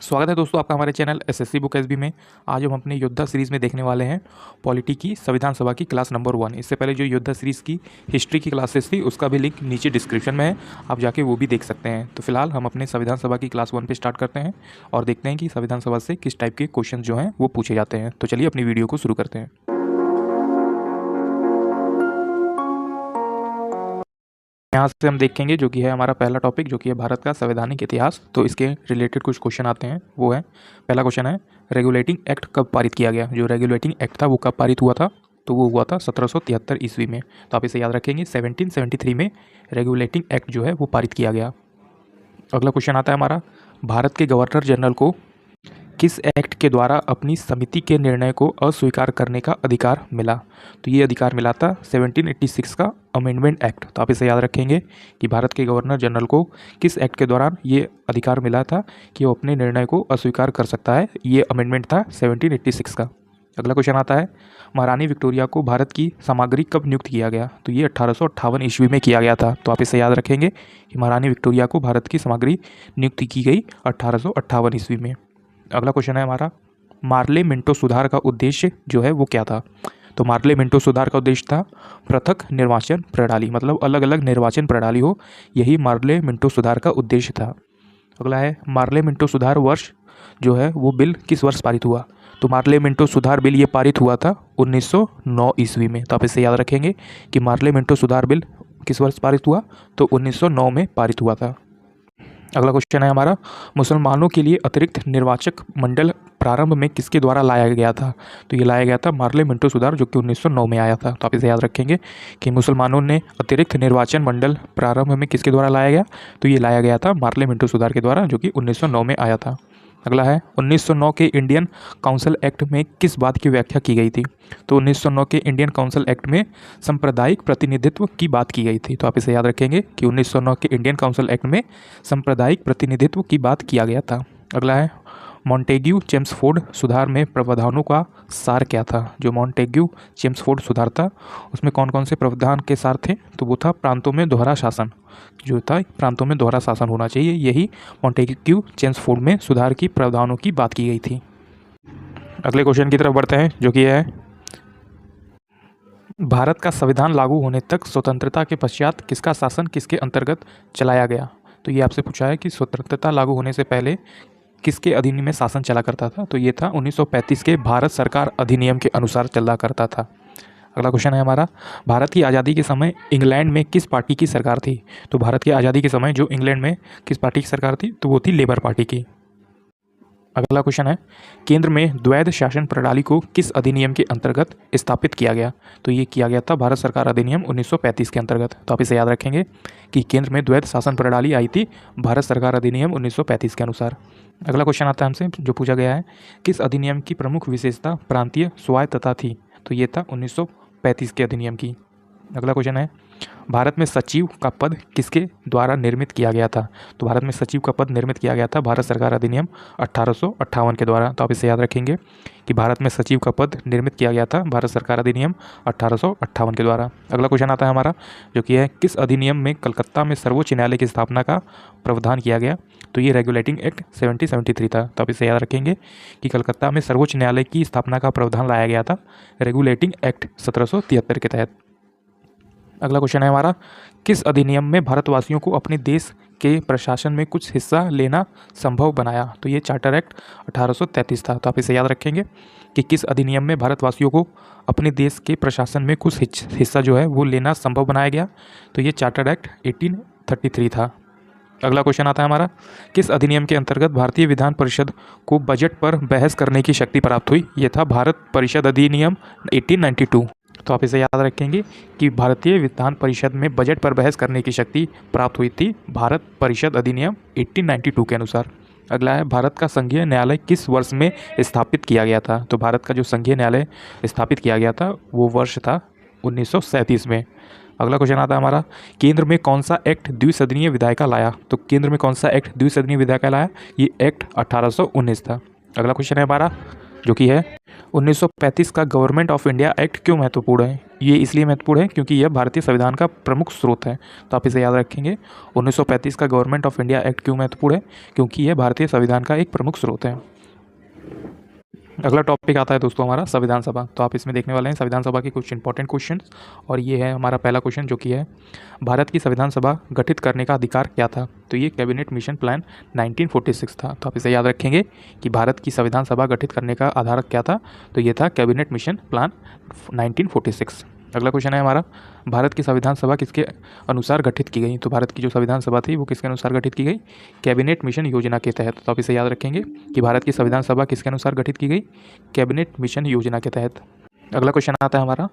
स्वागत है दोस्तों आपका हमारे चैनल एसएससी बुक एसबी में। आज हम अपने योद्धा सीरीज़ में देखने वाले हैं पॉलिटी की संविधान सभा की क्लास नंबर 1। इससे पहले जो योद्धा सीरीज़ की हिस्ट्री की क्लासेस थी उसका भी लिंक नीचे डिस्क्रिप्शन में है, आप जाके वो भी देख सकते हैं। तो फिलहाल हम अपने संविधान सभा की क्लास 1 पे स्टार्ट करते हैं और देखते हैं कि संविधान सभा से किस टाइप के क्वेश्चन जो हैं वो पूछे जाते हैं। तो चलिए अपनी वीडियो को शुरू करते हैं। यहाँ से हम देखेंगे जो कि है हमारा पहला टॉपिक, जो कि है भारत का संवैधानिक इतिहास। तो इसके रिलेटेड कुछ क्वेश्चन आते हैं। वो है, पहला क्वेश्चन है रेगुलेटिंग एक्ट कब पारित किया गया। जो रेगुलेटिंग एक्ट था वो कब पारित हुआ था, तो वो हुआ था 1773 ईस्वी में। तो आप इसे याद रखेंगे, 1773 में रेगुलेटिंग एक्ट जो है वो पारित किया गया। अगला क्वेश्चन आता है हमारा, भारत के गवर्नर जनरल को किस एक्ट के द्वारा अपनी समिति के निर्णय को अस्वीकार करने का अधिकार मिला। तो ये अधिकार मिला था 1786 का अमेंडमेंट एक्ट। तो आप इसे याद रखेंगे कि भारत के गवर्नर जनरल को किस एक्ट के दौरान ये अधिकार मिला था कि वो अपने निर्णय को अस्वीकार कर सकता है। ये अमेंडमेंट था 1786 का। अगला क्वेश्चन आता है, महारानी विक्टोरिया को भारत की सामग्री कब नियुक्त किया गया। तो ये 1858 ईस्वी में किया गया था। तो आप इसे याद रखेंगे कि महारानी विक्टोरिया को भारत की सामग्री नियुक्त की गई 1858 ईस्वी में। अगला क्वेश्चन है हमारा, मार्ले मिंटो सुधार का उद्देश्य जो है वो क्या था। तो मार्ले मिंटो सुधार का उद्देश्य था पृथक निर्वाचन प्रणाली, मतलब अलग अलग निर्वाचन प्रणाली हो, यही मार्ले मिंटो सुधार का उद्देश्य था। अगला है, मार्ले मिंटो सुधार वर्ष जो है वो बिल किस वर्ष पारित हुआ। तो मार्ले मिंटो सुधार बिल ये पारित हुआ था 1909 ईस्वी में। तो आप इसे याद रखेंगे कि मार्ले मिंटो सुधार बिल किस वर्ष पारित हुआ, तो 1909 में पारित हुआ था। अगला क्वेश्चन है हमारा, मुसलमानों के लिए अतिरिक्त निर्वाचक मंडल प्रारंभ में किसके द्वारा लाया गया था। तो ये लाया गया था मार्ले मिंटो सुधार, जो कि 1909 में आया था। तो आप इसे याद रखेंगे कि मुसलमानों ने अतिरिक्त निर्वाचन मंडल प्रारंभ में किसके द्वारा लाया गया, तो ये लाया गया था मार्ले मिंटो सुधार के द्वारा, जो कि 1909 में आया था। अगला है, 1909 के इंडियन काउंसिल एक्ट में किस बात की व्याख्या की गई थी। तो 1909 के इंडियन काउंसिल एक्ट में सांप्रदायिक प्रतिनिधित्व की बात की गई थी। तो आप इसे याद रखेंगे कि 1909 के इंडियन काउंसिल एक्ट में सांप्रदायिक प्रतिनिधित्व की बात किया गया था। अगला है, मॉन्टेग्यू चेम्सफोर्ड सुधार में प्रावधानों का सार क्या था। जो मॉन्टेग्यू चेम्सफोर्ड सुधार था उसमें कौन कौन से प्रावधान के सार थे, तो वो था प्रांतों में दोहरा शासन, जो था प्रांतों में दोहरा शासन होना चाहिए, यही मॉन्टेग्यू चेम्सफोर्ड में सुधार की प्रावधानों की बात की गई थी। अगले क्वेश्चन की तरफ बढ़ते हैं, जो कि है, भारत का संविधान लागू होने तक स्वतंत्रता के पश्चात किसका शासन किसके अंतर्गत चलाया गया। तो ये आपसे पूछा है कि स्वतंत्रता लागू होने से पहले किसके अधीन में शासन चला करता था। तो ये था 1935 के भारत सरकार अधिनियम के अनुसार चला करता था। अगला क्वेश्चन है हमारा, भारत की आज़ादी के समय इंग्लैंड में किस पार्टी की सरकार थी। तो भारत की आज़ादी के समय जो इंग्लैंड में किस पार्टी की सरकार थी, तो वो थी लेबर पार्टी की। अगला क्वेश्चन है, केंद्र में द्वैध शासन प्रणाली को किस अधिनियम के अंतर्गत स्थापित किया गया। तो ये किया गया था भारत सरकार अधिनियम 1935 के अंतर्गत। तो आप इसे याद रखेंगे कि केंद्र में द्वैध शासन प्रणाली आई थी भारत सरकार अधिनियम 1935 के अनुसार। अगला क्वेश्चन आता है हमसे, जो पूछा गया है, किस अधिनियम की प्रमुख विशेषता प्रांतीय स्वायत्तता थी। तो ये था 1935 के अधिनियम की। अगला क्वेश्चन है, भारत में सचिव का पद किसके द्वारा निर्मित किया गया था। तो भारत में सचिव का पद निर्मित किया गया था भारत सरकार अधिनियम 1858 के द्वारा। तो आप इसे याद रखेंगे कि भारत में सचिव का पद निर्मित किया गया था भारत सरकार अधिनियम 1858 के द्वारा। अगला क्वेश्चन आता है हमारा, जो कि है, किस अधिनियम में कलकत्ता में सर्वोच्च न्यायालय की स्थापना का प्रावधान किया गया। तो ये रेगुलेटिंग एक्ट 1773 था। तो आप इसे याद रखेंगे कि कलकत्ता में सर्वोच्च न्यायालय की स्थापना का प्रावधान लाया गया था रेगुलेटिंग एक्ट 1773 के तहत। अगला क्वेश्चन है हमारा, किस अधिनियम में भारतवासियों को अपने देश के प्रशासन में कुछ हिस्सा लेना संभव बनाया। तो ये चार्टर एक्ट 1833 था। तो आप इसे याद रखेंगे कि किस अधिनियम में भारतवासियों को अपने देश के प्रशासन में कुछ हिस्सा जो है वो लेना संभव बनाया गया। तो ये चार्टर एक्ट 1833 था। अगला क्वेश्चन आता है हमारा, किस अधिनियम के अंतर्गत भारतीय विधान परिषद को बजट पर बहस करने की शक्ति प्राप्त हुई। ये था भारत परिषद अधिनियम 1892। तो आप इसे याद रखेंगे कि भारतीय विधान परिषद में बजट पर बहस करने की शक्ति प्राप्त हुई थी भारत परिषद अधिनियम 1892 के अनुसार। अगला है, भारत का संघीय न्यायालय किस वर्ष में स्थापित किया गया था। तो भारत का जो संघीय न्यायालय स्थापित किया गया था वो वर्ष था 1937 में। अगला क्वेश्चन आता है हमारा, केंद्र में कौन सा एक्ट द्विसदनीय विधायिका लाया। तो केंद्र में कौन सा एक्ट द्विसदनीय विधायिका लाया, ये एक्ट 1819 था। अगला क्वेश्चन है हमारा, जो कि है, 1935 का गवर्नमेंट ऑफ इंडिया एक्ट क्यों महत्वपूर्ण है। ये इसलिए महत्वपूर्ण है क्योंकि यह भारतीय संविधान का प्रमुख स्रोत है, तो आप इसे याद रखेंगे। 1935 का गवर्नमेंट ऑफ इंडिया एक्ट क्यों महत्वपूर्ण है? क्योंकि यह भारतीय संविधान का एक प्रमुख स्रोत है। अगला टॉपिक आता है दोस्तों हमारा संविधान सभा। तो आप इसमें देखने वाले हैं संविधान सभा के कुछ इंपॉर्टेंट क्वेश्चन, और ये है हमारा पहला क्वेश्चन जो कि है भारत की संविधान सभा गठित करने का अधिकार क्या था? तो ये कैबिनेट मिशन प्लान 1946 था। तो आप इसे याद रखेंगे कि भारत की संविधान सभा गठित करने का आधार क्या था? तो ये था कैबिनेट मिशन प्लान 1946। अगला क्वेश्चन है हमारा भारत की संविधान सभा किसके अनुसार गठित की गई? तो भारत की जो संविधान सभा थी वो किसके अनुसार गठित की गई? कैबिनेट मिशन योजना के तहत। तो आप इसे याद रखेंगे कि भारत की संविधान सभा किसके अनुसार गठित की गई? कैबिनेट मिशन योजना के तहत। अगला क्वेश्चन आता है हमारा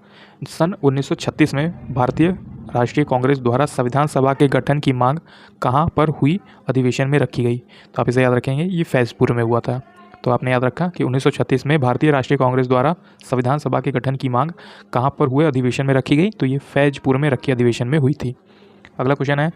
सन 1936 में भारतीय राष्ट्रीय कांग्रेस द्वारा संविधान सभा के गठन की मांग कहाँ पर हुई अधिवेशन में रखी गई? तो आप इसे याद रखेंगे ये फैजपुर में हुआ था। तो आपने याद रखा कि 1936 में भारतीय राष्ट्रीय कांग्रेस द्वारा संविधान सभा के गठन की मांग कहाँ पर हुए अधिवेशन में रखी गई? तो ये फैजपुर में रखी अधिवेशन में हुई थी। अगला क्वेश्चन है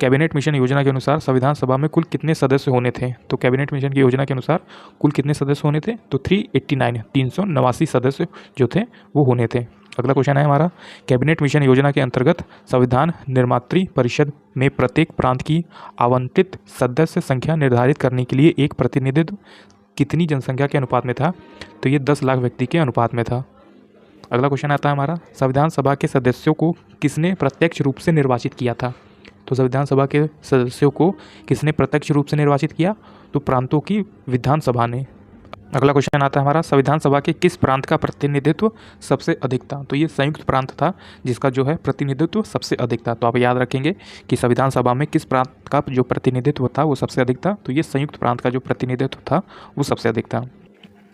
कैबिनेट मिशन योजना के अनुसार संविधान सभा में कुल कितने सदस्य होने थे? तो कैबिनेट मिशन की योजना के अनुसार कुल कितने सदस्य होने थे? तो 389 सदस्य जो थे वो होने थे। अगला क्वेश्चन है हमारा कैबिनेट मिशन योजना के अंतर्गत संविधान निर्मात्री परिषद में प्रत्येक प्रांत की आवंटित सदस्य संख्या निर्धारित करने के लिए एक प्रतिनिधित्व कितनी जनसंख्या के अनुपात में था? तो ये 10 लाख व्यक्ति के अनुपात में था। अगला क्वेश्चन आता है हमारा संविधान सभा के सदस्यों को किसने प्रत्यक्ष रूप से निर्वाचित किया था? तो संविधान सभा के सदस्यों को किसने प्रत्यक्ष रूप से निर्वाचित किया? तो प्रांतों की विधानसभा ने। अगला क्वेश्चन आता है हमारा संविधान सभा के किस प्रांत का प्रतिनिधित्व सबसे अधिक था? तो ये संयुक्त प्रांत था जिसका जो है प्रतिनिधित्व सबसे अधिक था। तो आप याद रखेंगे कि संविधान सभा में किस प्रांत का जो प्रतिनिधित्व था वो सबसे अधिक था? तो ये संयुक्त प्रांत का जो प्रतिनिधित्व था वो सबसे अधिक था।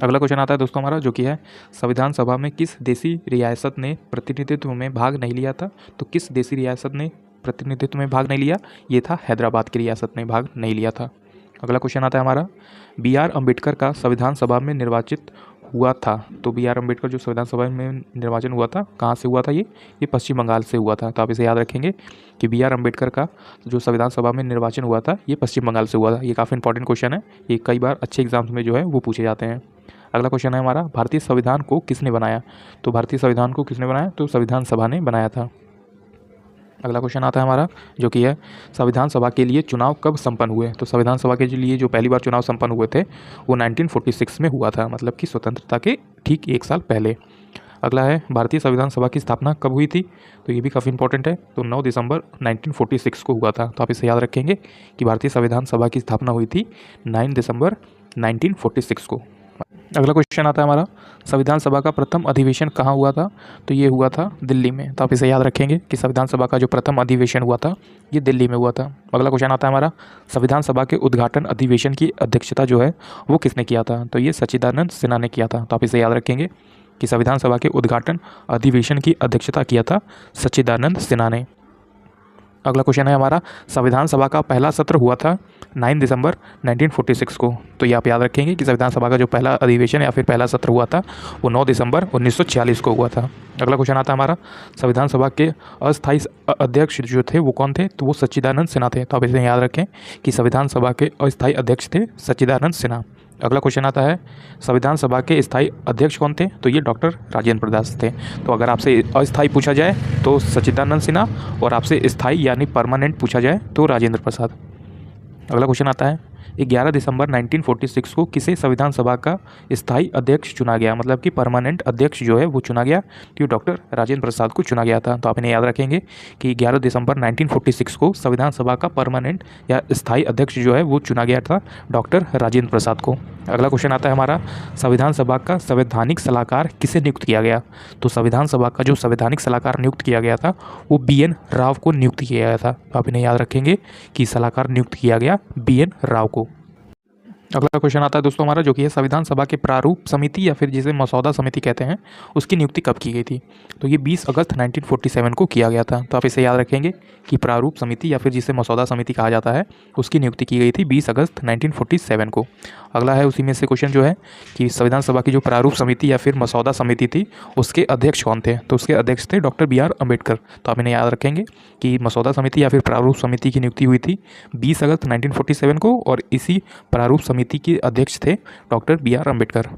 अगला क्वेश्चन आता है दोस्तों हमारा जो कि है संविधान सभा में किस देशी रियासत ने प्रतिनिधित्व में भाग नहीं लिया था? तो किस देशी रियासत ने प्रतिनिधित्व में भाग नहीं लिया? ये था हैदराबाद की रियासत ने भाग नहीं लिया था। अगला क्वेश्चन आता है हमारा B.R. अम्बेडकर का संविधान सभा में निर्वाचित हुआ था। तो B.R. अम्बेडकर जो संविधान सभा में निर्वाचन हुआ था कहाँ से हुआ था? ये पश्चिम बंगाल से हुआ था। तो आप इसे याद रखेंगे कि B.R. अम्बेडकर का जो संविधान सभा में निर्वाचन हुआ था ये पश्चिम बंगाल से हुआ था। ये काफ़ी इंपॉर्टेंट क्वेश्चन है, ये कई बार अच्छे एग्जाम्स में जो है वो पूछे जाते हैं। अगला क्वेश्चन है हमारा भारतीय संविधान को किसने बनाया? तो भारतीय संविधान को किसने बनाया? तो संविधान सभा ने बनाया था। अगला क्वेश्चन आता है हमारा जो कि है संविधान सभा के लिए चुनाव कब संपन्न हुए? तो संविधान सभा के लिए जो पहली बार चुनाव संपन्न हुए थे वो 1946 में हुआ था, मतलब कि स्वतंत्रता के ठीक 1 साल पहले। अगला है भारतीय संविधान सभा की स्थापना कब हुई थी? तो ये भी काफ़ी इंपॉर्टेंट है। तो 9 दिसंबर 1946 को हुआ था। तो आप इसे याद रखेंगे कि भारतीय संविधान सभा की स्थापना हुई थी 9 दिसंबर 1946 को। अगला क्वेश्चन आता है हमारा संविधान सभा का प्रथम अधिवेशन कहाँ हुआ था? तो ये हुआ था दिल्ली में। तो आप इसे याद रखेंगे कि संविधान सभा का जो प्रथम अधिवेशन हुआ था ये दिल्ली में हुआ था। अगला क्वेश्चन आता है हमारा संविधान सभा के उद्घाटन अधिवेशन की अध्यक्षता जो है वो किसने किया था? तो ये सच्चिदानंद सिन्हा ने किया था। तो आप इसे याद रखेंगे कि संविधान सभा के उद्घाटन अधिवेशन की अध्यक्षता किया था सच्चिदानंद सिन्हा ने। अगला क्वेश्चन है हमारा संविधान सभा का पहला सत्र हुआ था 9 दिसंबर 1946 को। तो ये आप याद रखेंगे कि संविधान सभा का जो पहला अधिवेशन या फिर पहला सत्र हुआ था वो 9 दिसंबर 1946 को हुआ था। अगला क्वेश्चन आता है हमारा संविधान सभा के अस्थायी अध्यक्ष जो थे वो कौन थे? तो वो सच्चिदानंद सिन्हा थे। तो आप इसे याद रखें कि संविधान सभा के अस्थायी अध्यक्ष थे सच्चिदानंद सिन्हा। अगला क्वेश्चन आता है संविधान सभा के स्थायी अध्यक्ष कौन थे? तो ये डॉक्टर राजेंद्र प्रसाद थे। तो अगर आपसे अस्थायी पूछा जाए तो सच्चिदानंद सिन्हा, और आपसे स्थायी यानी परमानेंट पूछा जाए तो राजेंद्र प्रसाद। अगला क्वेश्चन आता है 11 दिसंबर 1946 को किसे संविधान सभा का स्थायी अध्यक्ष चुना गया? मतलब कि परमानेंट अध्यक्ष जो है वो चुना गया, तो डॉक्टर राजेंद्र प्रसाद को चुना गया था। तो आप इन्हें याद रखेंगे कि 11 दिसंबर 1946 को संविधान सभा का परमानेंट या स्थायी अध्यक्ष जो है वो चुना गया था डॉक्टर राजेंद्र प्रसाद को। अगला क्वेश्चन आता है हमारा संविधान सभा का संवैधानिक सलाहकार किसे नियुक्त किया गया? तो संविधान सभा का जो संवैधानिक सलाहकार नियुक्त किया गया था वो B.N. राव को नियुक्त किया गया था। तो आप इन्हें याद रखेंगे कि सलाहकार नियुक्त किया गया B.N. राव को। अगला क्वेश्चन आता है दोस्तों हमारा जो कि है संविधान सभा के प्रारूप समिति या फिर जिसे मसौदा समिति कहते हैं उसकी नियुक्ति कब की गई थी? तो ये 20 अगस्त 1947 को किया गया था। तो आप इसे याद रखेंगे कि प्रारूप समिति या फिर जिसे मसौदा समिति कहा जाता है उसकी नियुक्ति की गई थी 20 अगस्त 1947 को। अगला है उसी में से क्वेश्चन जो है कि संविधान सभा की जो प्रारूप समिति या फिर मसौदा समिति थी उसके अध्यक्ष कौन थे? तो उसके अध्यक्ष थे डॉक्टर B.R. अम्बेडकर। तो आप इन्हें याद रखेंगे कि मसौदा समिति या फिर प्रारूप समिति की नियुक्ति हुई थी 20 अगस्त 1947 को, और इसी प्रारूप समिति के अध्यक्ष थे डॉक्टर B.R. अम्बेडकर।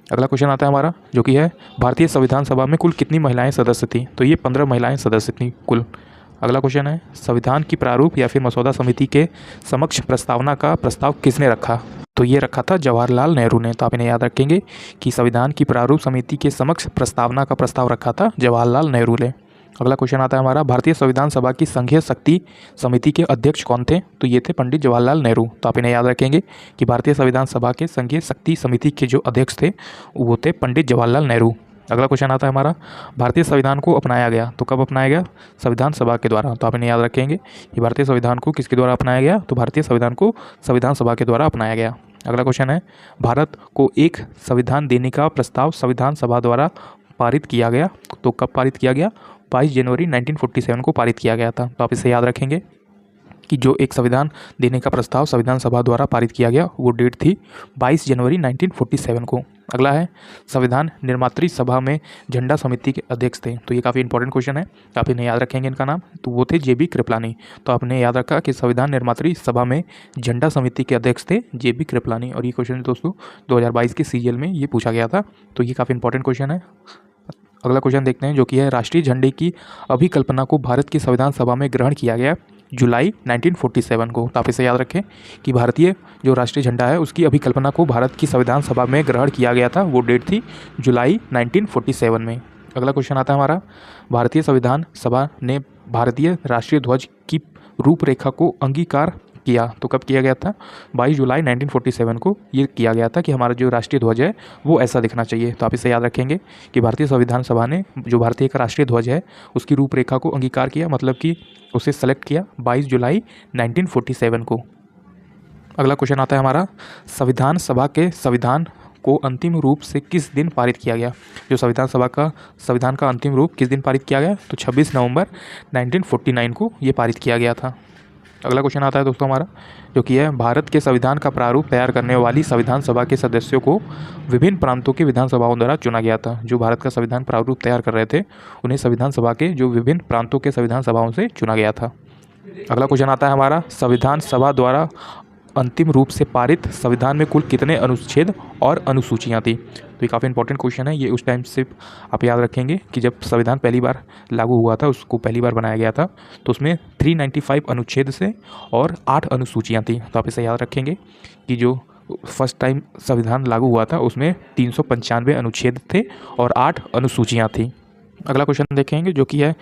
अगला क्वेश्चन आता है हमारा जो कि है भारतीय संविधान सभा में कुल कितनी महिलाएं सदस्य थी? तो ये 15 महिलाएं सदस्य थी कुल। अगला क्वेश्चन है संविधान की प्रारूप या फिर मसौदा समिति के समक्ष प्रस्तावना का प्रस्ताव किसने रखा? तो ये रखा था जवाहरलाल नेहरू ने। तो आप इन्हें याद रखेंगे कि संविधान की प्रारूप समिति के समक्ष प्रस्तावना का प्रस्ताव रखा था जवाहरलाल नेहरू ने। अगला क्वेश्चन आता है हमारा भारतीय संविधान सभा की संघीय शक्ति समिति के अध्यक्ष कौन थे? तो ये थे पंडित जवाहरलाल नेहरू। तो आप इन्हें याद रखेंगे कि भारतीय संविधान सभा के संघीय शक्ति समिति के जो अध्यक्ष थे वो थे पंडित जवाहरलाल नेहरू। अगला क्वेश्चन आता है हमारा भारतीय संविधान को अपनाया गया तो कब अपनाया गया? संविधान सभा के द्वारा। तो आप इन्हें याद रखेंगे कि भारतीय संविधान को किसके द्वारा अपनाया गया? तो भारतीय संविधान को संविधान सभा के द्वारा अपनाया गया। अगला क्वेश्चन है भारत को एक संविधान देने का प्रस्ताव संविधान सभा द्वारा पारित किया गया तो कब पारित किया गया? 22 जनवरी 1947 को पारित किया गया था। तो आप इसे याद रखेंगे कि जो एक संविधान देने का प्रस्ताव संविधान सभा द्वारा पारित किया गया वो डेट थी 22 जनवरी 1947 को। अगला है संविधान निर्मात्री सभा में झंडा समिति के अध्यक्ष थे। तो ये काफ़ी इंपॉर्टेंट क्वेश्चन है, आप इन्हें याद रखेंगे इनका नाम। तो वो थे जेबी कृपलानी। तो आपने याद रखा कि संविधान निर्मात्री सभा में झंडा समिति के अध्यक्ष थे जेबी कृपलानी। और ये क्वेश्चन दोस्तों 2022 के सीजीएल में ये पूछा गया था। तो ये काफ़ी इंपॉर्टेंट क्वेश्चन है। अगला क्वेश्चन देखते हैं जो कि है राष्ट्रीय झंडे की अभिकल्पना को भारत की संविधान सभा में ग्रहण किया गया जुलाई 1947 को। तो आप इसे याद रखें कि भारतीय जो राष्ट्रीय झंडा है उसकी अभिकल्पना को भारत की संविधान सभा में ग्रहण किया गया था, वो डेट थी जुलाई 1947 में। अगला क्वेश्चन आता है हमारा भारतीय संविधान सभा ने भारतीय राष्ट्रीय ध्वज की रूपरेखा को अंगीकार किया तो कब किया गया था? 22 जुलाई 1947 को ये किया गया था कि हमारा जो राष्ट्रीय ध्वज है वो ऐसा दिखना चाहिए। तो आप इसे याद रखेंगे कि भारतीय संविधान सभा ने जो भारतीय का राष्ट्रीय ध्वज है उसकी रूपरेखा को अंगीकार किया, मतलब कि उसे सेलेक्ट किया 22 जुलाई 1947 को। अगला क्वेश्चन आता है हमारा संविधान सभा के संविधान को अंतिम रूप से किस दिन पारित किया गया? जो संविधान सभा का संविधान का अंतिम रूप किस दिन पारित किया गया? तो 26 नवंबर 1949 को ये पारित किया गया था। अगला क्वेश्चन आता है दोस्तों हमारा जो कि है भारत के संविधान का प्रारूप तैयार करने वाली संविधान सभा के सदस्यों को विभिन्न प्रांतों की विधानसभाओं द्वारा चुना गया था। जो भारत का संविधान प्रारूप तैयार कर रहे थे उन्हें संविधान सभा के जो विभिन्न प्रांतों के संविधान सभाओं से चुना गया था। अगला क्वेश्चन आता है हमारा संविधान सभा द्वारा अंतिम रूप से पारित संविधान में कुल कितने अनुच्छेद और अनुसूचियाँ थी? तो ये काफ़ी इंपॉर्टेंट क्वेश्चन है। ये उस टाइम से आप याद रखेंगे कि जब संविधान पहली बार लागू हुआ था, उसको पहली बार बनाया गया था, तो उसमें 395 अनुच्छेद से और 8 अनुसूचियाँ थी। तो आप इसे याद रखेंगे कि जो फर्स्ट टाइम संविधान लागू हुआ था उसमें 395 अनुच्छेद थे और 8 अनुसूचियाँ थी। अगला क्वेश्चन देखेंगे जो कि है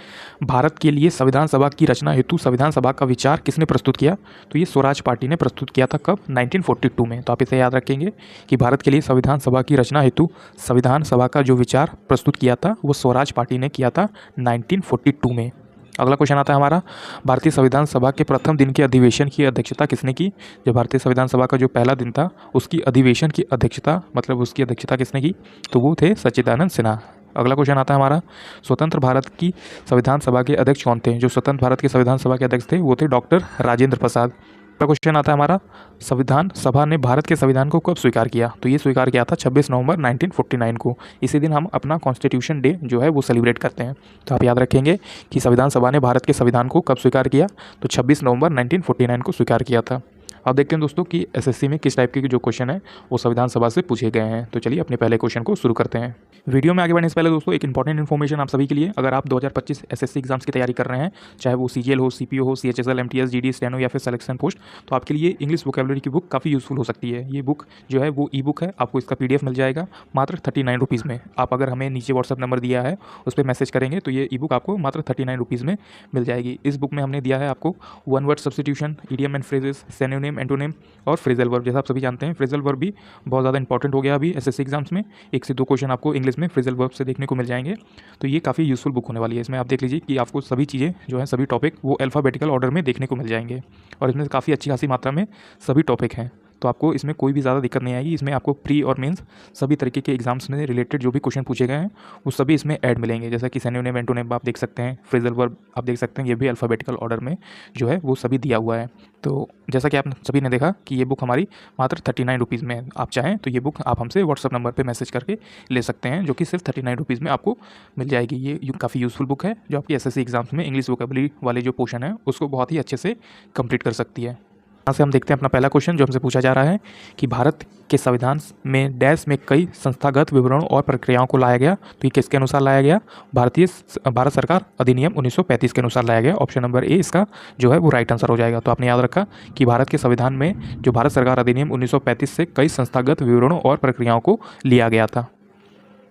भारत के लिए संविधान सभा की रचना हेतु संविधान सभा का विचार किसने प्रस्तुत किया? तो ये स्वराज पार्टी ने प्रस्तुत किया था। कब? 1942 में। तो आप इसे याद रखेंगे कि भारत के लिए संविधान सभा की रचना हेतु संविधान सभा का जो विचार प्रस्तुत किया था वो स्वराज पार्टी ने किया था 1942 में। अगला क्वेश्चन आता है हमारा भारतीय संविधान सभा के प्रथम दिन के अधिवेशन की अध्यक्षता किसने की? जो भारतीय संविधान सभा का जो पहला दिन था उसकी अधिवेशन की अध्यक्षता उसकी अध्यक्षता किसने की? तो वो थे सच्चिदानंद सिन्हा। अगला क्वेश्चन आता है हमारा स्वतंत्र भारत की संविधान सभा के अध्यक्ष कौन थे? जो स्वतंत्र भारत के संविधान सभा के अध्यक्ष थे वो थे डॉक्टर राजेंद्र प्रसाद। अगला क्वेश्चन आता है हमारा संविधान सभा ने भारत के संविधान को कब स्वीकार किया? तो ये स्वीकार किया था 26 नवंबर 1949 को। इसी दिन हम अपना कॉन्स्टिट्यूशन डे जो है वो सेलिब्रेट करते हैं। तो आप याद रखेंगे कि संविधान सभा ने भारत के संविधान को कब स्वीकार किया? तो 26 नवंबर 1949 को स्वीकार किया था। अब देखते हैं दोस्तों कि एसएससी में किस टाइप के जो क्वेश्चन है वो संविधान सभा से पूछे गए हैं। तो चलिए अपने पहले क्वेश्चन को शुरू करते हैं। वीडियो में आगे बढ़ने से पहले दोस्तों एक इंपॉर्टेंट इन्फॉर्मेशन आप सभी के लिए, अगर आप 2025 एसएससी एग्जाम्स की तैयारी कर रहे हैं, चाहे वो सीजीएल हो, सीपीओ हो, सीएचएसएल, एमटीएस, जीडी, स्टेनो या फिर सिलेक्शन पोस्ट, तो आपके लिए इंग्लिश वोकेबलरी की बुक काफ़ी यूजफुल हो सकती है। ये बुक जो है वो ई बुक है, आपको इसका PDF मिल जाएगा मात्र 39 रुपीज़ में। आप अगर हमें नीचे व्हाट्सअप नंबर दिया है उस पर मैसेज करेंगे तो ये ई बुक आपको मात्र 39 रुपीज़ में मिल जाएगी। इस बुक में हमने दिया है आपको 1 word substitution, idiom and phrases, synonym, antonym और फ्रेजल वर्ब। जैसा आप सभी जानते हैं फ्रेजल वर्ब भी बहुत ज़्यादा इंपॉर्टेंट हो गया अभी एसएससी एग्जाम्स में। 1 से 2 क्वेश्चन आपको इंग्लिश में फ्रेजल वर्ब से देखने को मिल जाएंगे। तो ये काफ़ी यूजफुल बुक होने वाली है। इसमें आप देख लीजिए कि आपको सभी चीज़ें जो है सभी टॉपिक वो अल्फ़ाबेटिकल ऑर्डर में देखने को मिल जाएंगे और इसमें काफ़ी अच्छी खासी मात्रा में सभी टॉपिक हैं। तो आपको इसमें कोई भी ज़्यादा दिक्कत नहीं आएगी। इसमें आपको प्री और मेंस सभी तरीके के एग्जाम्स में रिलेटेड जो भी क्वेश्चन पूछे गए हैं वो सभी इसमें ऐड मिलेंगे। जैसा कि सिनोनिम, एंटोनिम आप देख सकते हैं, फ्रेजल वर्ब आप देख सकते हैं, ये भी अल्फ़ाबेटिकल ऑर्डर में जो है वो सभी दिया हुआ है। तो जैसा कि आप सभी ने देखा कि ये बुक हमारी मात्र 39 रुपीज़ में है। आप चाहें तो ये बुक आप हमसे व्हाट्सअप नंबर पर मैसेज करके ले सकते हैं, जो कि सिर्फ 39 रुपीज़ में आपको मिल जाएगी। ये काफ़ी यूजफुल बुक है जो आपकी एसएससी एग्जाम्स में इंग्लिश वोकेबलरी वाले जो पोर्शन है उसको बहुत ही अच्छे से कंप्लीट कर सकती है। यहाँ से हम देखते हैं अपना पहला क्वेश्चन जो हमसे पूछा जा रहा है कि भारत के संविधान में डैश में कई संस्थागत विवरणों और प्रक्रियाओं को लाया गया। तो ये किसके अनुसार लाया गया? भारत सरकार अधिनियम 1935 के अनुसार लाया गया। ऑप्शन नंबर ए इसका जो है वो राइट आंसर हो जाएगा। तो आपने याद रखा कि भारत के संविधान में जो भारत सरकार अधिनियम 1935 से कई संस्थागत विवरणों और प्रक्रियाओं को लिया गया था।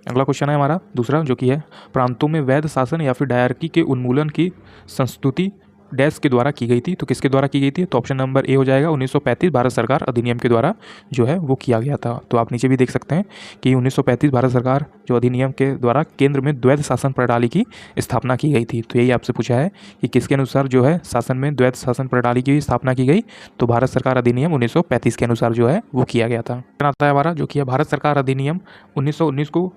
अगला क्वेश्चन है हमारा दूसरा जो कि है प्रांतों में वैध शासन या फिर डायरकी के उन्मूलन की संस्तुति डैश के द्वारा की गई थी। तो किसके द्वारा की गई थी? तो ऑप्शन नंबर ए हो जाएगा 1935 भारत सरकार अधिनियम के द्वारा जो है वो किया गया था। तो आप नीचे भी देख सकते हैं कि 1935 भारत सरकार जो अधिनियम के द्वारा केंद्र में द्वैध शासन प्रणाली की स्थापना की गई थी। तो यही आपसे पूछा है कि किसके अनुसार जो है शासन में द्वैध शासन प्रणाली की स्थापना की गई। तो भारत सरकार अधिनियम 1935 के अनुसार जो है वो किया गया था। आता है हमारा जो कि है भारत सरकार अधिनियम 1919 को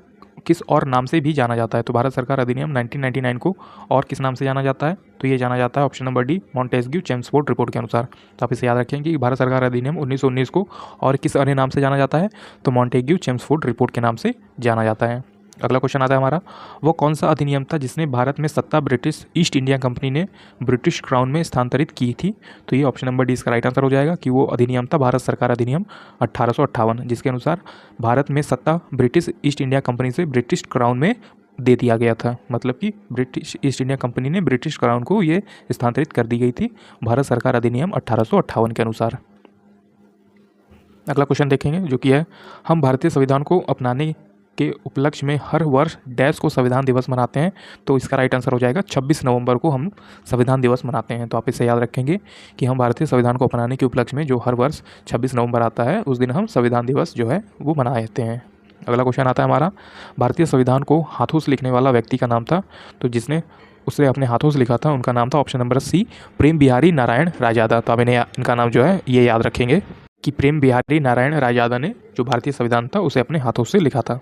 किस और नाम से भी जाना जाता है। तो भारत सरकार अधिनियम 1999 को और किस नाम से जाना जाता है? तो ये जाना जाता है option number D Montesquieu Chelmsford report के अनुसार। तो आप इसे याद रखेंगे कि भारत सरकार अधिनियम 1919 को और किस अन्य नाम से जाना जाता है? तो मॉन्टेग्यू चेम्सफोर्ड रिपोर्ट के नाम से जाना जाता है। अगला क्वेश्चन आता है हमारा वो कौन सा अधिनियम था जिसने भारत में सत्ता ब्रिटिश ईस्ट इंडिया कंपनी ने ब्रिटिश क्राउन में स्थानांतरित की थी। तो ये ऑप्शन नंबर डी इसका राइट आंसर हो जाएगा कि वो अधिनियम था भारत सरकार अधिनियम 1858 जिसके अनुसार भारत में सत्ता ब्रिटिश ईस्ट इंडिया कंपनी से ब्रिटिश क्राउन में दे दिया गया था। मतलब कि ब्रिटिश ईस्ट इंडिया कंपनी ने ब्रिटिश क्राउन को ये स्थानांतरित कर दी गई थी भारत सरकार अधिनियम 1858 के अनुसार। अगला क्वेश्चन देखेंगे जो कि है हम भारतीय संविधान को अपनाने के उपलक्ष्य में हर वर्ष डैश को संविधान दिवस मनाते हैं। तो इसका राइट आंसर हो जाएगा 26 नवंबर को हम संविधान दिवस मनाते हैं। तो आप इसे याद रखेंगे कि हम भारतीय संविधान को अपनाने के उपलक्ष्य में जो हर वर्ष 26 नवंबर आता है उस दिन हम संविधान दिवस जो है वो मनाते हैं। अगला क्वेश्चन आता है हमारा भारतीय संविधान को हाथों से लिखने वाला व्यक्ति का नाम था। तो जिसने उसे अपने हाथों से लिखा था उनका नाम था ऑप्शन नंबर सी प्रेम बिहारी नारायण रायजादा। तो आप इनका नाम जो है ये याद रखेंगे कि प्रेम बिहारी नारायण रायजादा ने जो भारतीय संविधान था उसे अपने हाथों से लिखा था।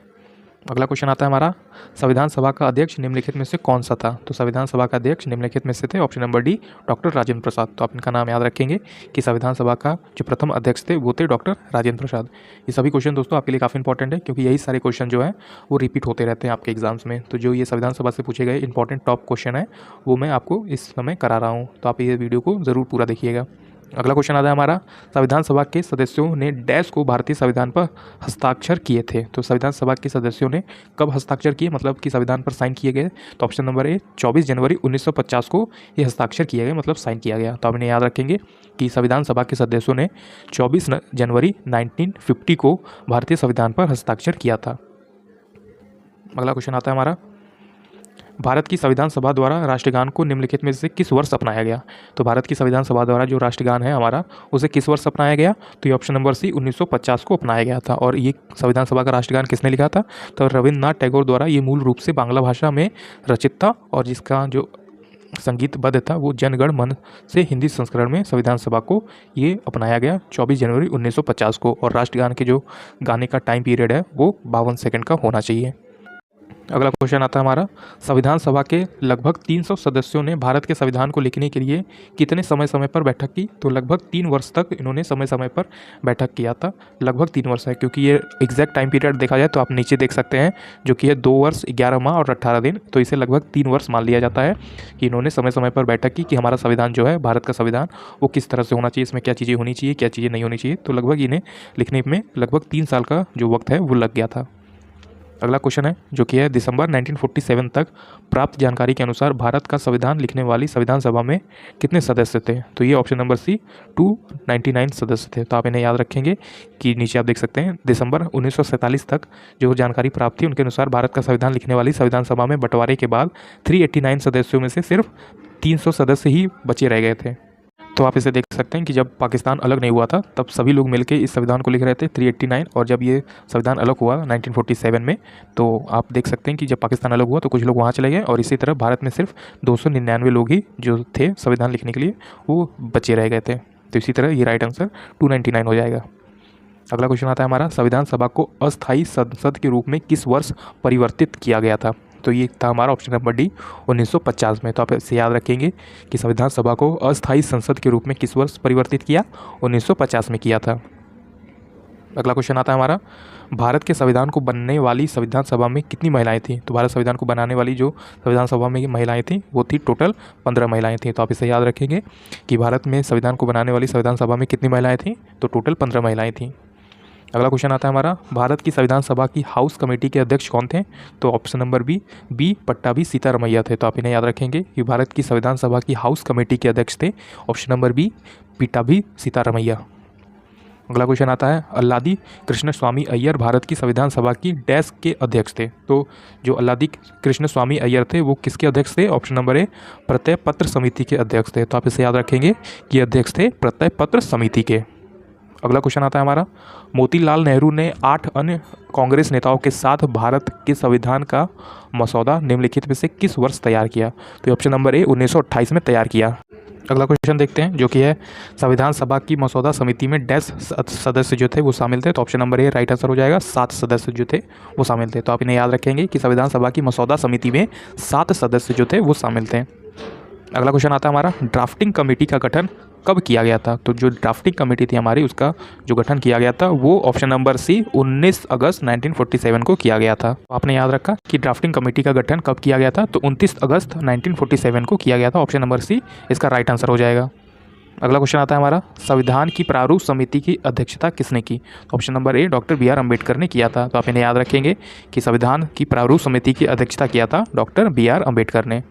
अगला क्वेश्चन आता है हमारा संविधान सभा का अध्यक्ष निम्नलिखित में से कौन सा था। तो संविधान सभा का अध्यक्ष निम्नलिखित में से थे option number D doctor Rajendra Prasad. तो आप इनका नाम याद रखेंगे कि संविधान सभा का जो प्रथम अध्यक्ष थे वो थे डॉक्टर राजेंद्र प्रसाद। ये सभी क्वेश्चन दोस्तों आपके लिए काफ़ी इंपॉर्टेंट है क्योंकि यही सारे क्वेश्चन जो है वो रिपीट होते रहते हैं आपके एग्जाम्स में। तो जो ये संविधान सभा से पूछे गए इंपॉर्टेंट टॉप क्वेश्चन है वो मैं आपको इस समय करा रहा हूँ। तो आप ये वीडियो को ज़रूर पूरा देखिएगा। अगला क्वेश्चन आता है हमारा संविधान सभा के सदस्यों ने डैश को भारतीय संविधान पर हस्ताक्षर किए थे। तो संविधान सभा के सदस्यों ने कब हस्ताक्षर किए मतलब कि संविधान पर साइन किए गए। तो ऑप्शन नंबर ए 24 जनवरी 1950 को ये हस्ताक्षर किया गया मतलब साइन किया गया। तो आप इन्हें याद रखेंगे कि संविधान सभा के सदस्यों ने 24 जनवरी 1950 को भारतीय संविधान पर हस्ताक्षर किया था। अगला क्वेश्चन आता है हमारा भारत की संविधान सभा द्वारा राष्ट्रगान को निम्नलिखित में से किस वर्ष अपनाया गया। तो भारत की संविधान सभा द्वारा जो राष्ट्रगान है हमारा उसे किस वर्ष अपनाया गया। तो ये ऑप्शन नंबर सी 1950 को अपनाया गया था। और ये संविधान सभा का राष्ट्रगान किसने लिखा था। तो रविन्द्रनाथ टैगोर द्वारा ये मूल रूप से बांग्ला भाषा में रचित था और जिसका जो संगीतबद्ध था वो जनगण मन से हिंदी संस्करण में संविधान सभा को ये अपनाया गया 24 जनवरी 1950 को। और राष्ट्रगान के जो गाने का टाइम पीरियड है वो 52 सेकंड का होना चाहिए। अगला क्वेश्चन आता है हमारा संविधान सभा के लगभग 300 सदस्यों ने भारत के संविधान को लिखने के लिए कितने समय पर बैठक की। तो लगभग 3 वर्ष तक इन्होंने समय पर बैठक किया था। लगभग 3 वर्ष है क्योंकि ये एग्जैक्ट टाइम पीरियड देखा जाए तो आप नीचे देख सकते हैं जो कि है 2 वर्ष 11 माह और 18 दिन। तो इसे लगभग 3 वर्ष मान लिया जाता है कि इन्होंने समय पर बैठक की कि हमारा संविधान जो है भारत का संविधान वो किस तरह से होना चाहिए, इसमें क्या चीज़ें होनी चाहिए, क्या चीज़ें नहीं होनी चाहिए। तो लगभग इन्हें लिखने में लगभग 3 साल का जो वक्त है वो लग गया था। अगला क्वेश्चन है जो कि है दिसंबर 1947 तक प्राप्त जानकारी के अनुसार भारत का संविधान लिखने वाली संविधान सभा में कितने सदस्य थे। तो ये ऑप्शन नंबर सी 299 सदस्य थे। तो आप इन्हें याद रखेंगे कि नीचे आप देख सकते हैं दिसंबर 1947 तक जो जानकारी प्राप्त थी उनके अनुसार भारत का संविधान लिखने वाली संविधान सभा में बंटवारे के बाद 389 सदस्यों में से सिर्फ 300 सदस्य ही बचे रह गए थे। तो आप इसे देख सकते हैं कि जब पाकिस्तान अलग नहीं हुआ था तब सभी लोग मिलकर इस संविधान को लिख रहे थे 389 और जब ये संविधान अलग हुआ 1947 में तो आप देख सकते हैं कि जब पाकिस्तान अलग हुआ तो कुछ लोग वहाँ चले गए और इसी तरह भारत में सिर्फ 299 लोग ही जो थे संविधान लिखने के लिए वो बचे रह गए थे। तो इसी तरह ये राइट आंसर 299 हो जाएगा। अगला क्वेश्चन आता है हमारा संविधान सभा को अस्थायी संसद के रूप में किस वर्ष परिवर्तित किया गया था। तो ये था हमारा ऑप्शन नंबर डी 1950 में। तो आप इसे याद रखेंगे कि संविधान सभा को अस्थायी संसद के रूप में किस वर्ष परिवर्तित किया, 1950 में किया था। अगला क्वेश्चन आता है हमारा, भारत के संविधान को बनने वाली संविधान सभा में कितनी महिलाएं थी? तो भारत संविधान को बनाने वाली जो संविधान सभा में महिलाएं थी वो थी टोटल 15 महिलाएं थी। तो आप इसे याद रखेंगे कि भारत में संविधान को बनाने वाली संविधान सभा में कितनी महिलाएं थी? तो टोटल 15 महिलाएं थी। अगला क्वेश्चन आता है हमारा, भारत की संविधान सभा की हाउस कमेटी के अध्यक्ष कौन थे? तो option number B Pattabhi Sitaramayya थे। तो आप इन्हें याद रखेंगे कि भारत की संविधान सभा की हाउस कमेटी के अध्यक्ष थे option number B Pattabhi Sitaramayya. अगला क्वेश्चन आता है, अल्लादी कृष्ण स्वामी अय्यर भारत की संविधान सभा की डैश के अध्यक्ष थे। तो जो अल्लादी कृष्ण स्वामी अय्यर थे वो किसके अध्यक्ष थे? ऑप्शन नंबर ए प्रत्यय पत्र समिति के अध्यक्ष थे। तो आप इसे याद रखेंगे कि अध्यक्ष थे प्रत्यय पत्र समिति के। अगला क्वेश्चन आता है हमारा, मोतीलाल नेहरू ने 8 अन्य कांग्रेस नेताओं के साथ भारत के संविधान का मसौदा निम्नलिखित में से किस वर्ष तैयार किया? तो ऑप्शन नंबर ए 1928 में तैयार किया। अगला क्वेश्चन देखते हैं जो कि है, संविधान सभा की मसौदा समिति में डैश सदस्य जो थे वो शामिल थे। तो ऑप्शन नंबर ए राइट आंसर हो जाएगा, 7 सदस्य जो थे वो शामिल थे। तो आप इन्हें याद रखेंगे कि संविधान सभा की मसौदा समिति में 7 सदस्य जो थे वो शामिल थे। अगला क्वेश्चन आता है हमारा, ड्राफ्टिंग कमेटी का गठन कब किया गया था? तो जो ड्राफ्टिंग कमेटी थी हमारी उसका जो गठन किया गया था वो ऑप्शन नंबर सी 19 अगस्त 1947 को किया गया था। तो आपने याद रखा कि ड्राफ्टिंग कमेटी का गठन कब किया गया था? तो 29 अगस्त 1947 को किया गया था। ऑप्शन नंबर सी इसका राइट आंसर हो जाएगा। अगला क्वेश्चन आता है हमारा, संविधान की प्रारूप समिति की अध्यक्षता किसने की? Option number A doctor B R Ambedkar ने किया था। तो आप इन्हें याद रखेंगे कि संविधान की प्रारूप समिति की अध्यक्षता किया था डॉक्टर बी आर अम्बेडकर ने।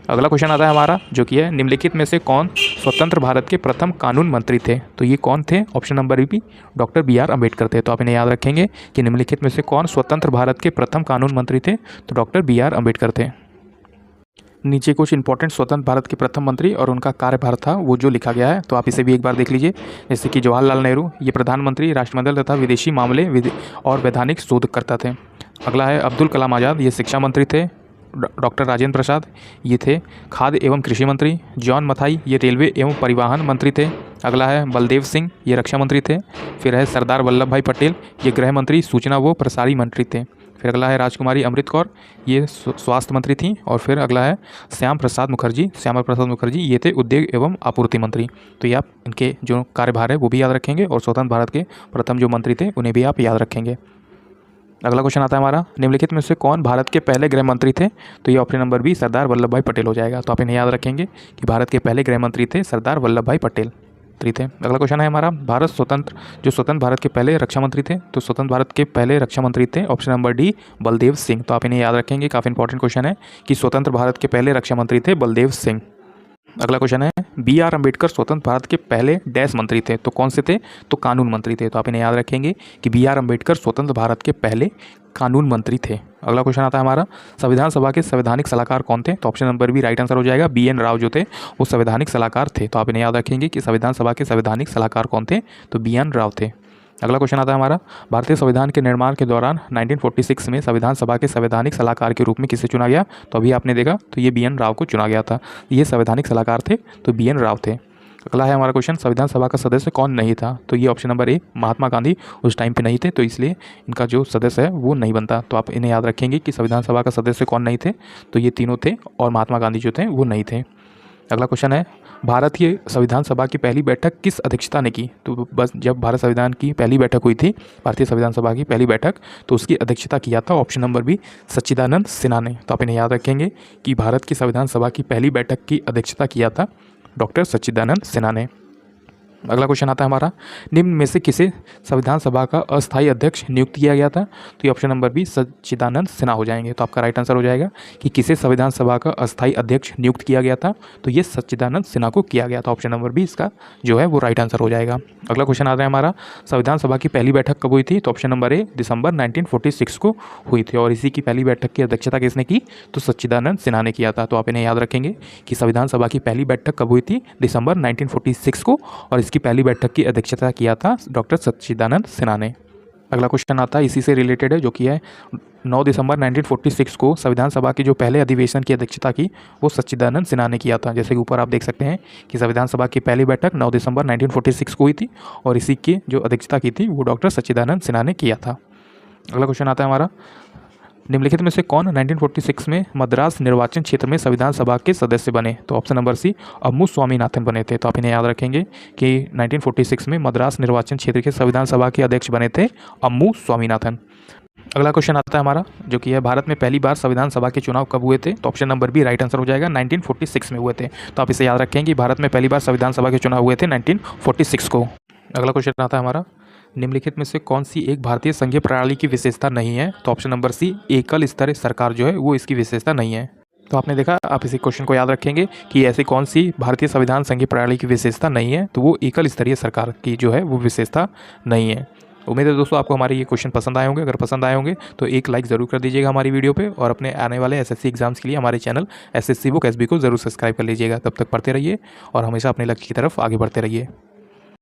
अगला क्वेश्चन आता है हमारा जो कि है, निम्नलिखित में से कौन स्वतंत्र भारत के प्रथम कानून मंत्री थे? तो ये कौन थे? Option number B doctor B R Ambedkar थे। तो आप इन्हें याद रखेंगे कि निम्नलिखित में से कौन स्वतंत्र भारत के प्रथम कानून मंत्री थे? तो डॉक्टर बी आर अम्बेडकर थे। नीचे कुछ इंपॉर्टेंट स्वतंत्र भारत के प्रथम मंत्री और उनका कार्यभार था वो जो लिखा गया है, तो आप इसे भी एक बार देख लीजिए। जैसे कि जवाहरलाल नेहरू ये प्रधानमंत्री, राष्ट्रमंडल तथा विदेशी मामले और वैधानिक शोधकर्ता थे। अगला है अब्दुल कलाम आज़ाद, ये शिक्षा मंत्री थे। डॉक्टर राजेंद्र प्रसाद ये थे खाद्य एवं कृषि मंत्री। जॉन मथाई ये रेलवे एवं परिवहन मंत्री थे। अगला है बलदेव सिंह ये रक्षा मंत्री थे। फिर है सरदार वल्लभ भाई पटेल ये गृह मंत्री, सूचना व प्रसारी मंत्री थे। फिर अगला है राजकुमारी अमृत कौर ये स्वास्थ्य मंत्री थी। और फिर अगला है श्यामा प्रसाद मुखर्जी ये थे उद्योग एवं आपूर्ति मंत्री। तो ये आप इनके जो कार्यभार है वो भी याद रखेंगे और स्वतंत्र भारत के प्रथम जो मंत्री थे उन्हें भी आप याद रखेंगे। अगला क्वेश्चन आता है हमारा, निम्नलिखित में से कौन भारत के पहले गृह मंत्री थे? तो ये option number B Sardar Vallabh भाई पटेल हो जाएगा। तो आप इन्हें याद रखेंगे कि भारत के पहले गृह मंत्री थे सरदार वल्लभ भाई पटेल थे। अगला क्वेश्चन है हमारा, स्वतंत्र भारत के पहले रक्षा मंत्री थे? तो स्वतंत्र भारत के पहले रक्षा मंत्री थे option number D Baldev Singh. तो आप इन्हें याद रखेंगे, काफ़ी इंपॉर्टेंट क्वेश्चन है कि स्वतंत्र भारत के पहले रक्षा मंत्री थे बलदेव सिंह। अगला क्वेश्चन है, बी आर अम्बेडकर स्वतंत्र भारत के पहले डैश मंत्री थे? तो कौन से थे? तो कानून मंत्री थे। तो आप इन्हें याद रखेंगे कि बी आर अम्बेडकर स्वतंत्र भारत के पहले कानून मंत्री थे। अगला क्वेश्चन आता है हमारा, संविधान सभा के संवैधानिक सलाहकार कौन थे? तो option number B right answer हो जाएगा, बी एन राव जो थे वो संवैधानिक सलाहकार थे। तो आप इन्हें याद रखेंगे कि संविधान सभा के संवैधानिक सलाहकार कौन थे? तो बी एन राव थे। अगला क्वेश्चन आता है हमारा, भारतीय संविधान के निर्माण के दौरान 1946 में संविधान सभा के संवैधानिक सलाहकार के रूप में किसे चुना गया? तो अभी आपने देखा तो ये बी एन राव को चुना गया था। ये संवैधानिक सलाहकार थे तो बी एन राव थे। अगला है हमारा क्वेश्चन, संविधान सभा का सदस्य कौन नहीं था? तो ये ऑप्शन नंबर ए महात्मा गांधी उस टाइम पे नहीं थे तो इसलिए इनका जो सदस्य है वो नहीं बनता। तो आप इन्हें याद रखेंगे कि संविधान सभा का सदस्य कौन नहीं थे? तो ये तीनों थे और महात्मा गांधी जो थे वो नहीं थे। अगला क्वेश्चन है, भारत की संविधान सभा की पहली बैठक किस अध्यक्षता ने की? तो बस जब भारत संविधान की पहली बैठक हुई थी, भारतीय संविधान सभा की पहली बैठक, तो उसकी अध्यक्षता किया था ऑप्शन नंबर बी सच्चिदानंद सिन्हा ने। तो आप इन्हें याद रखेंगे कि भारत की संविधान सभा की पहली बैठक की अध्यक्षता किया था डॉक्टर सच्चिदानंद सिन्हा ने। अगला क्वेश्चन आता है हमारा, निम्न में से किसे संविधान सभा का अस्थायी अध्यक्ष नियुक्त किया गया था? तो ये ऑप्शन नंबर बी सच्चिदानंद सिन्हा हो जाएंगे। तो आपका राइट आंसर हो जाएगा कि किसे संविधान सभा का अस्थायी अध्यक्ष नियुक्त किया गया था? तो ये सच्चिदानंद सिन्हा को किया गया था। ऑप्शन नंबर बी इसका जो है वो राइट आंसर हो जाएगा। अगला क्वेश्चन आता है हमारा, संविधान सभा की पहली बैठक कब हुई थी? तो ऑप्शन नंबर ए दिसंबर 1946 को हुई थी और इसी की पहली बैठक की अध्यक्षता किसने की? तो सच्चिदानंद सिन्हा ने किया था। तो आप इन्हें याद रखेंगे कि संविधान सभा की पहली बैठक कब हुई थी? दिसंबर 1946 को, और इसकी पहली बैठक की अध्यक्षता किया था डॉक्टर सच्चिदानंद सिन्हा ने। अगला क्वेश्चन आता है इसी से रिलेटेड है जो कि है 9 दिसंबर 1946 को संविधान सभा की जो पहले अधिवेशन की अध्यक्षता की वो सच्चिदानंद सिन्हा ने किया था। जैसे कि ऊपर आप देख सकते हैं कि संविधान सभा की पहली बैठक 9 दिसंबर 1946 को हुई थी और इसी की जो अध्यक्षता की थी वो डॉक्टर सच्चिदानंद सिन्हा ने किया था। अगला क्वेश्चन आता है हमारा, निम्नलिखित में से कौन 1946 में मद्रास निर्वाचन क्षेत्र में संविधान सभा के सदस्य बने? तो ऑप्शन नंबर सी, अम्मू स्वामीनाथन बने थे। तो आप इन्हें याद रखेंगे कि 1946 में मद्रास निर्वाचन क्षेत्र के संविधान सभा के अध्यक्ष बने थे अम्मू स्वामीनाथन। अगला क्वेश्चन आता है हमारा, जो कि है भारत में पहली बार संविधान सभा के चुनाव कब हुए थे? तो option number B right answer हो जाएगा, 1946 में हुए थे। तो आप इसे याद रखेंगे कि भारत में पहली बार संविधान सभा के चुनाव हुए थे 1946 को। अगला क्वेश्चन आता है हमारा, निम्नलिखित में से कौन सी एक भारतीय संघीय प्रणाली की विशेषता नहीं है? तो ऑप्शन नंबर सी, एकल स्तरीय सरकार जो है वो इसकी विशेषता नहीं है। तो आपने देखा, आप इसी क्वेश्चन को याद रखेंगे कि ऐसी कौन सी भारतीय संविधान संघीय प्रणाली की विशेषता नहीं है, तो वो एकल स्तरीय सरकार की जो है वो विशेषता नहीं है। उम्मीद है दोस्तों आपको हमारे ये क्वेश्चन पसंद आए होंगे। अगर पसंद आए होंगे तो एक लाइक ज़रूर कर दीजिएगा हमारी वीडियो पे, और अपने आने वाले एसएससी एग्जाम्स के लिए हमारे चैनल एसएससी बुक एसबी को ज़रूर सब्सक्राइब कर लीजिएगा। तब तक पढ़ते रहिए और हमेशा अपने लक्ष्य की तरफ आगे बढ़ते रहिए।